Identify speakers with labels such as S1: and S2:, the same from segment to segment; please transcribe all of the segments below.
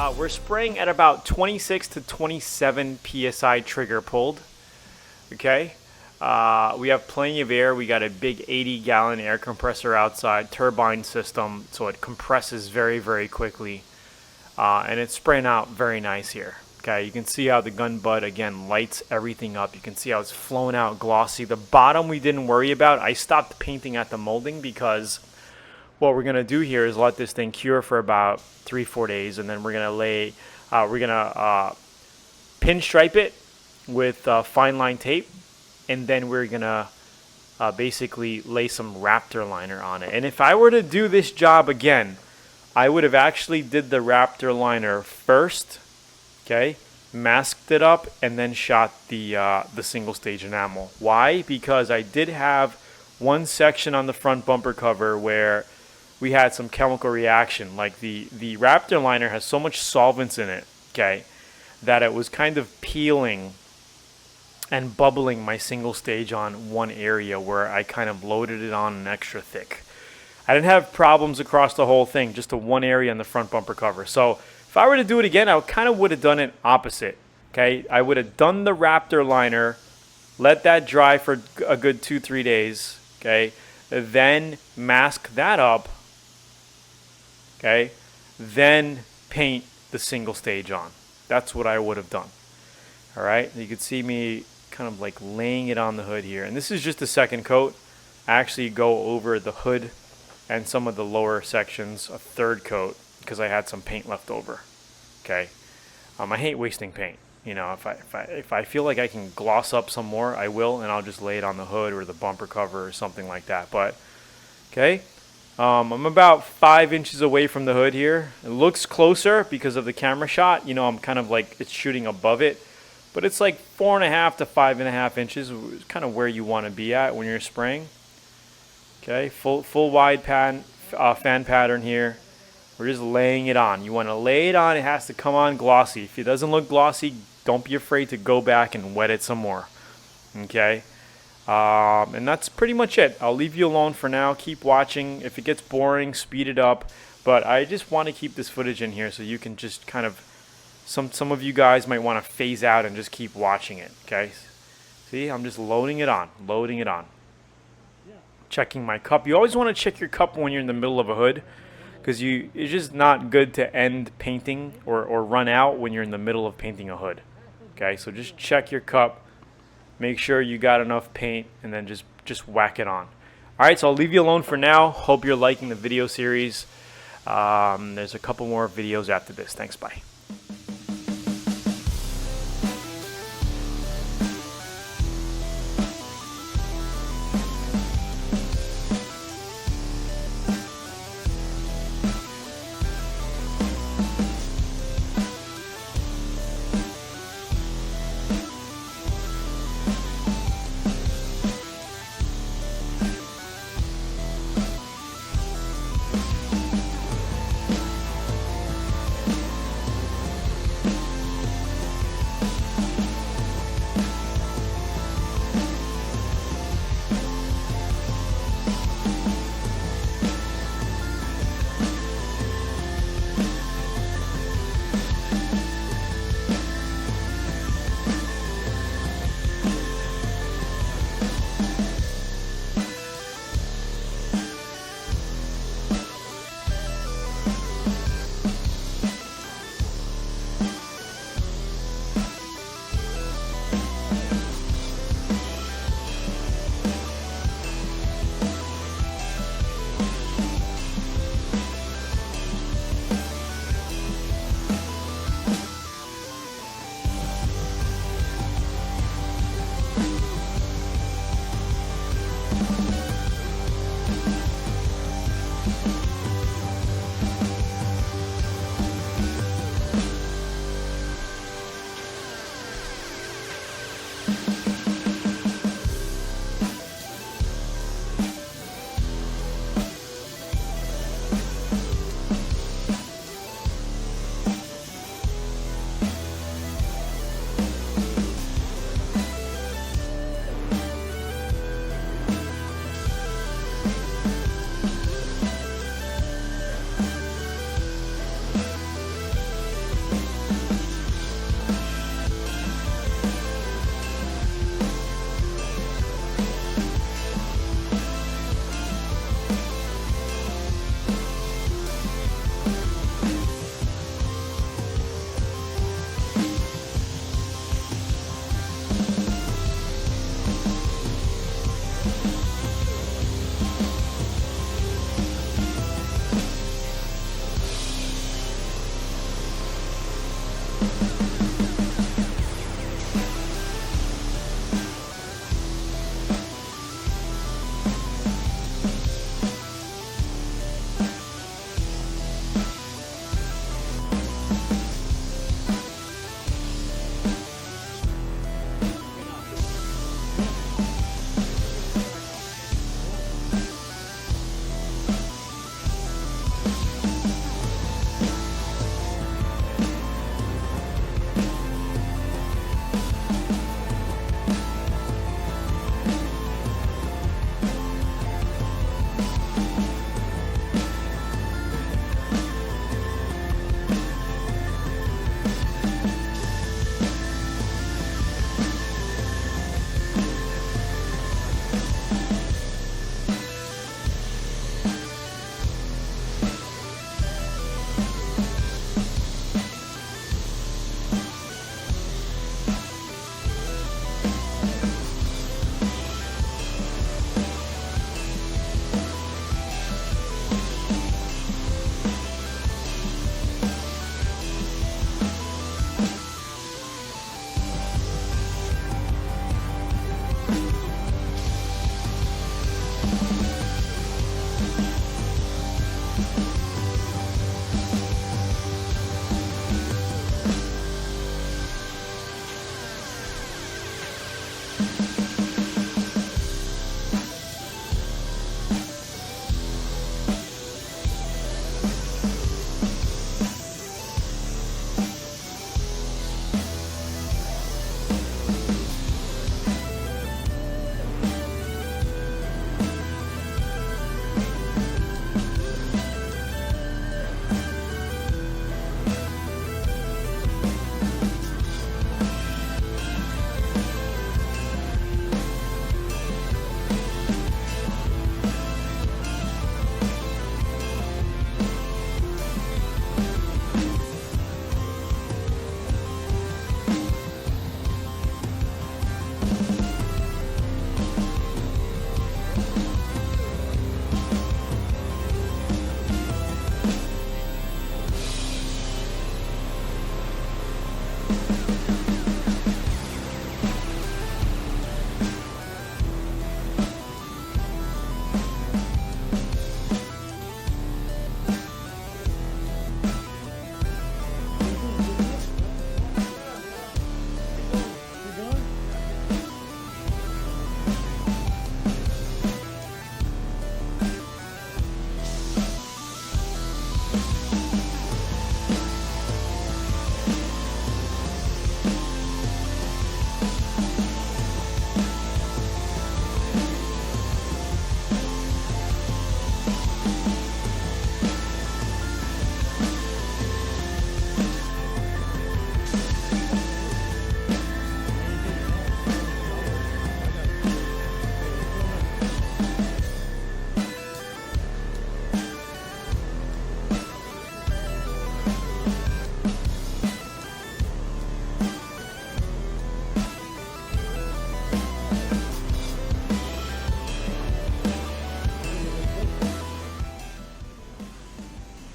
S1: We're spraying at about 26 to 27 psi trigger pulled. Okay. We have plenty of air. We got a big 80-gallon air compressor outside, turbine system, so it compresses very, very quickly. And it's spraying out very nice here. Okay, you can see how the Gunbudd, again, lights everything up. You can see how it's flowing out glossy. The bottom we didn't worry about. I stopped painting at the molding because what we're going to do here is let this thing cure for about 3-4 days, and then we're going to pinstripe it with fine line tape, and then we're going to basically lay some Raptor liner on it. And if I were to do this job again, I would have actually did the Raptor liner first, okay, masked it up, and then shot the single stage enamel. Why? Because I did have one section on the front bumper cover where we had some chemical reaction. Like the Raptor liner has so much solvents in it, okay, that it was kind of peeling and bubbling my single stage on one area where I kind of loaded it on an extra thick. I didn't have problems across the whole thing, just the one area on the front bumper cover. So if I were to do it again, I kind of would have done it opposite. Okay, I would have done the Raptor liner, let that dry for a good 2-3 days. Okay, then mask that up. Okay, then paint the single stage on. That's what I would have done. All right, you can see me kind of like laying it on the hood here, and this is just the second coat. I actually go over the hood and some of the lower sections a third coat because I had some paint left over. Okay, I hate wasting paint. You know, if I feel like I can gloss up some more, I will, and I'll just lay it on the hood or the bumper cover or something like that. But okay, I'm about 5 inches away from the hood here. It looks closer because of the camera shot. You know, I'm kind of like it's shooting above it, but it's like 4.5 to 5.5 inches. Is kind of where you want to be at when you're spraying. Okay, full wide fan pattern here. We're just laying it on. You want to lay it on. It has to come on glossy. If it doesn't look glossy, don't be afraid to go back and wet it some more. Okay, and that's pretty much it. I'll leave you alone for now. Keep watching. If it gets boring, speed it up. But I just want to keep this footage in here so you can just kind of, some of you guys might want to phase out and just keep watching it. Okay, see, I'm just loading it on. Checking my cup. You always want to check your cup when you're in the middle of a hood, because it's just not good to end painting or run out when you're in the middle of painting a hood. Okay, so just check your cup, make sure you got enough paint, and then just whack it on. Alright, so I'll leave you alone for now. Hope you're liking the video series. There's a couple more videos after this. Thanks, bye.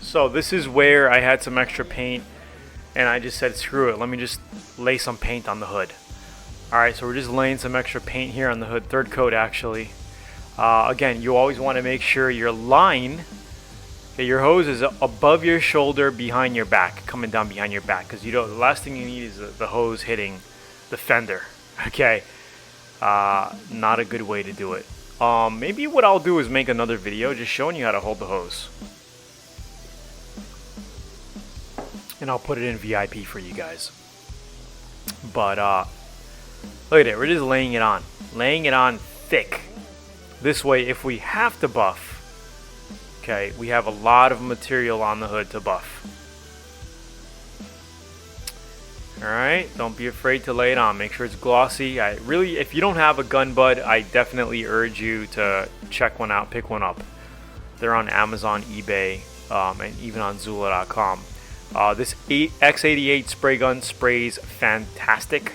S1: So this is where I had some extra paint and I just said screw it, let me just lay some paint on the hood. Alright, so we're just laying some extra paint here on the hood, third coat actually. Again, you always want to make sure your line, your hose is above your shoulder, behind your back, coming down behind your back, because the last thing you need is the hose hitting the fender. Okay, not a good way to do it. Maybe what I'll do is make another video just showing you how to hold the hose, and I'll put it in VIP for you guys. But look at it, we're just laying it on thick. This way, if we have to buff, okay, we have a lot of material on the hood to buff. Alright, don't be afraid to lay it on. Make sure it's glossy. If you don't have a Gunbudd, I definitely urge you to check one out, pick one up. They're on Amazon, eBay, and even on Zula.com. This X88 spray gun sprays fantastic.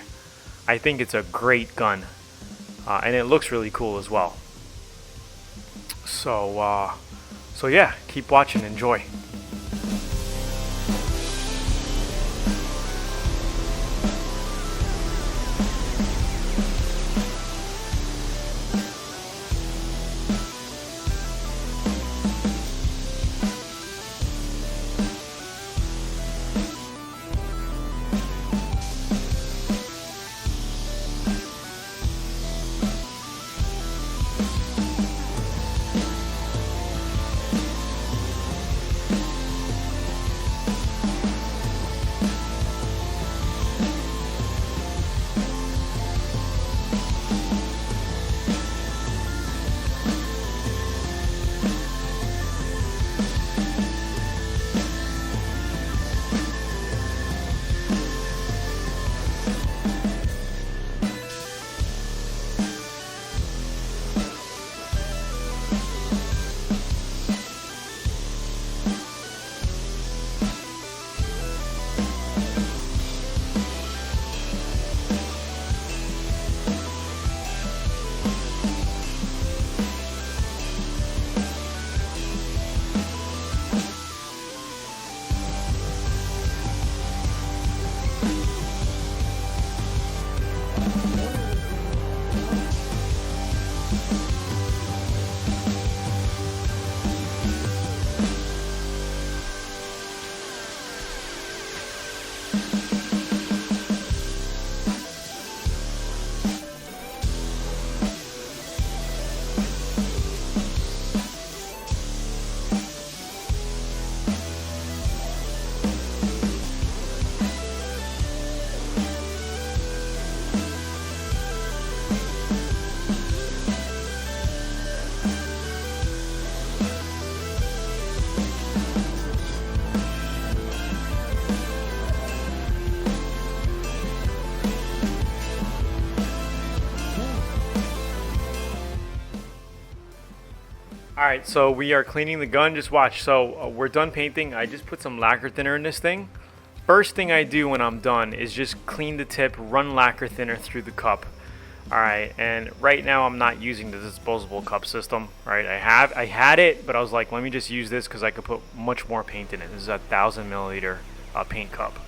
S1: I think it's a great gun, and it looks really cool as well. So yeah, keep watching, enjoy. Alright, so we are cleaning the gun. Just watch. So we're done painting. I just put some lacquer thinner in this thing. First thing I do when I'm done is just clean the tip, run lacquer thinner through the cup. Alright, and right now I'm not using the disposable cup system. Right, I had it, but I was like, let me just use this because I could put much more paint in it. This is a 1,000 milliliter paint cup.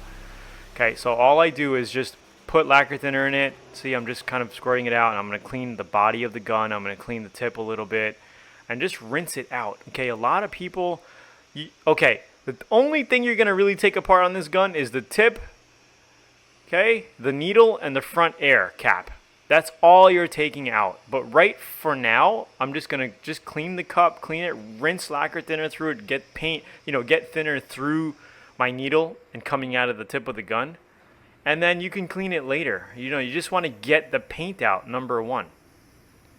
S1: Okay, so all I do is just put lacquer thinner in it. See, I'm just kind of squirting it out, and I'm going to clean the body of the gun. I'm going to clean the tip a little bit and just rinse it out. Okay, a lot of people, okay, the only thing you're going to really take apart on this gun is the tip, okay, the needle, and the front air cap. That's all you're taking out. But right for now, I'm just going to just clean the cup, clean it, rinse lacquer thinner through it, get paint, get thinner through my needle and coming out of the tip of the gun. And then you can clean it later. You just want to get the paint out, number one.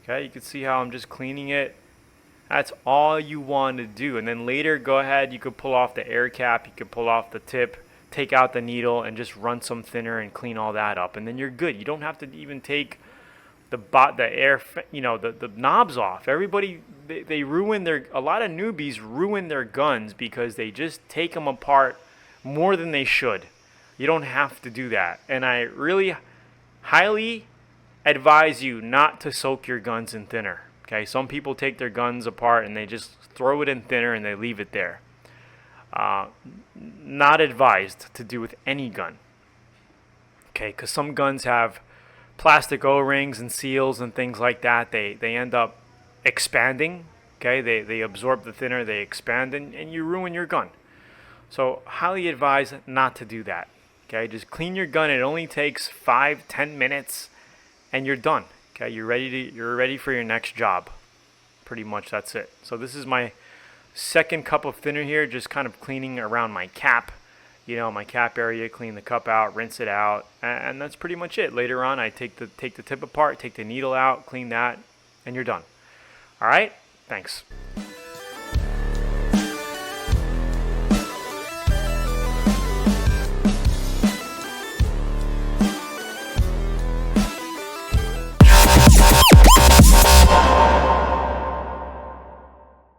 S1: Okay, you can see how I'm just cleaning it. That's all you want to do. And then later, go ahead, you could pull off the air cap, you could pull off the tip, take out the needle, and just run some thinner and clean all that up. And then you're good. You don't have to even take the knobs off. Everybody, they ruin a lot of newbies ruin their guns because they just take them apart more than they should. You don't have to do that. And I really highly advise you not to soak your guns in thinner. Okay, some people take their guns apart and they just throw it in thinner and they leave it there. Not advised to do with any gun. Okay, because some guns have plastic O-rings and seals and things like that. They end up expanding. Okay, they absorb the thinner, they expand, and you ruin your gun. So highly advise not to do that. Okay, just clean your gun. It only takes 5-10 minutes and you're done. Okay, you're ready for your next job. Pretty much that's it. So this is my second cup of thinner here, just kind of cleaning around my cap. My cap area, clean the cup out, rinse it out, and that's pretty much it. Later on, I take the tip apart, take the needle out, clean that, and you're done. All right, thanks.